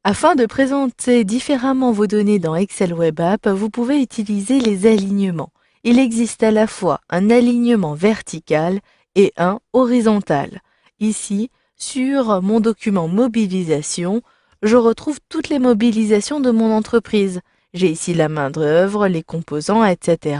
Afin de présenter différemment vos données dans Excel Web App, vous pouvez utiliser les alignements. Il existe à la fois un alignement vertical et un horizontal. Ici, sur mon document mobilisation, je retrouve toutes les mobilisations de mon entreprise. J'ai ici la main-d'œuvre, les composants, etc.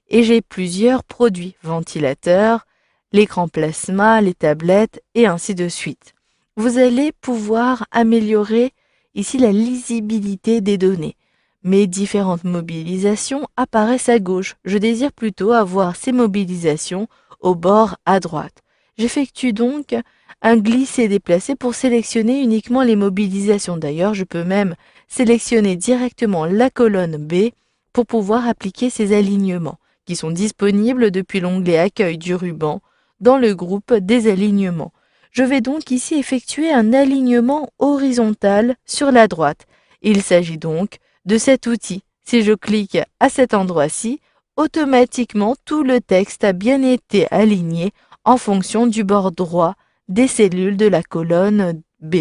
Et j'ai plusieurs produits, ventilateurs, l'écran plasma, les tablettes et ainsi de suite. Vous allez pouvoir améliorer ici la lisibilité des données. Mes différentes mobilisations apparaissent à gauche. Je désire plutôt avoir ces mobilisations au bord à droite. J'effectue donc un glisser-déplacer pour sélectionner uniquement les mobilisations. D'ailleurs, je peux même sélectionner directement la colonne B pour pouvoir appliquer ces alignements qui sont disponibles depuis l'onglet Accueil du ruban dans le groupe des alignements. Je vais donc ici effectuer un alignement horizontal sur la droite. Il s'agit donc de cet outil. Si je clique à cet endroit-ci, automatiquement tout le texte a bien été aligné en fonction du bord droit des cellules de la colonne B.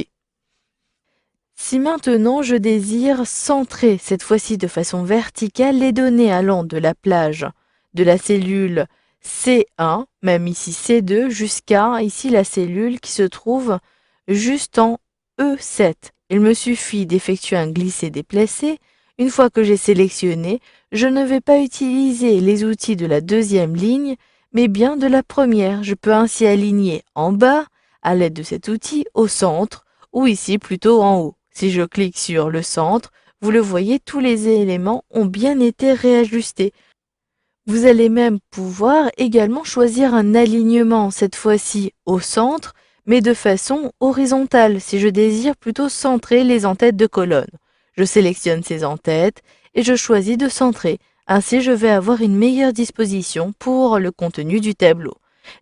Si maintenant je désire centrer, cette fois-ci de façon verticale, les données allant de la plage de la cellule C1, même ici C2, jusqu'à ici la cellule qui se trouve juste en E7. Il me suffit d'effectuer un glisser-déplacer. Une fois que j'ai sélectionné, je ne vais pas utiliser les outils de la deuxième ligne, mais bien de la première. Je peux ainsi aligner en bas, à l'aide de cet outil, au centre, ou ici plutôt en haut. Si je clique sur le centre, vous le voyez, tous les éléments ont bien été réajustés. Vous allez même pouvoir également choisir un alignement, cette fois-ci au centre, mais de façon horizontale, si je désire plutôt centrer les en-têtes de colonne. Je sélectionne ces en-têtes et je choisis de centrer. Ainsi, je vais avoir une meilleure disposition pour le contenu du tableau.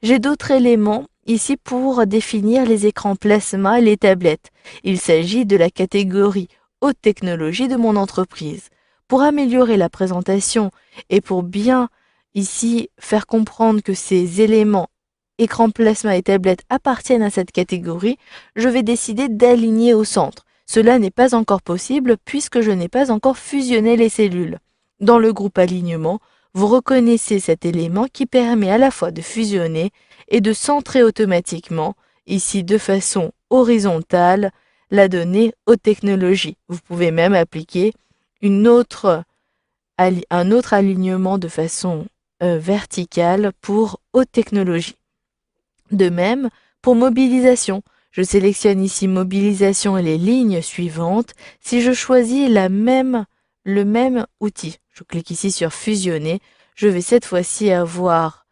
J'ai d'autres éléments ici pour définir les écrans plasma et les tablettes. Il s'agit de la catégorie haute technologie de mon entreprise. Pour améliorer la présentation et pour bien ici faire comprendre que ces éléments écran plasma et tablette appartiennent à cette catégorie, je vais décider d'aligner au centre. Cela n'est pas encore possible puisque je n'ai pas encore fusionné les cellules. Dans le groupe alignement, vous reconnaissez cet élément qui permet à la fois de fusionner et de centrer automatiquement, ici de façon horizontale, la donnée haute technologie. Vous pouvez même appliquer un autre alignement de façon verticale pour haute technologie. De même, pour mobilisation, je sélectionne ici mobilisation et les lignes suivantes. Si je choisis le même outil, je clique ici sur fusionner, je vais cette fois-ci avoir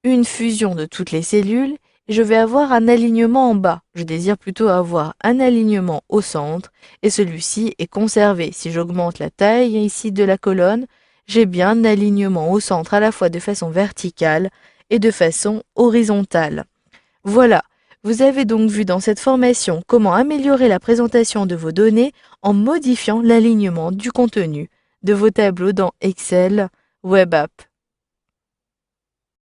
une fusion de toutes les cellules et je vais avoir un alignement en bas. Je désire plutôt avoir un alignement au centre et celui-ci est conservé. Si j'augmente la taille ici de la colonne, j'ai bien un alignement au centre à la fois de façon verticale et de façon horizontale. Voilà, vous avez donc vu dans cette formation comment améliorer la présentation de vos données en modifiant l'alignement du contenu de vos tableaux dans Excel Web App.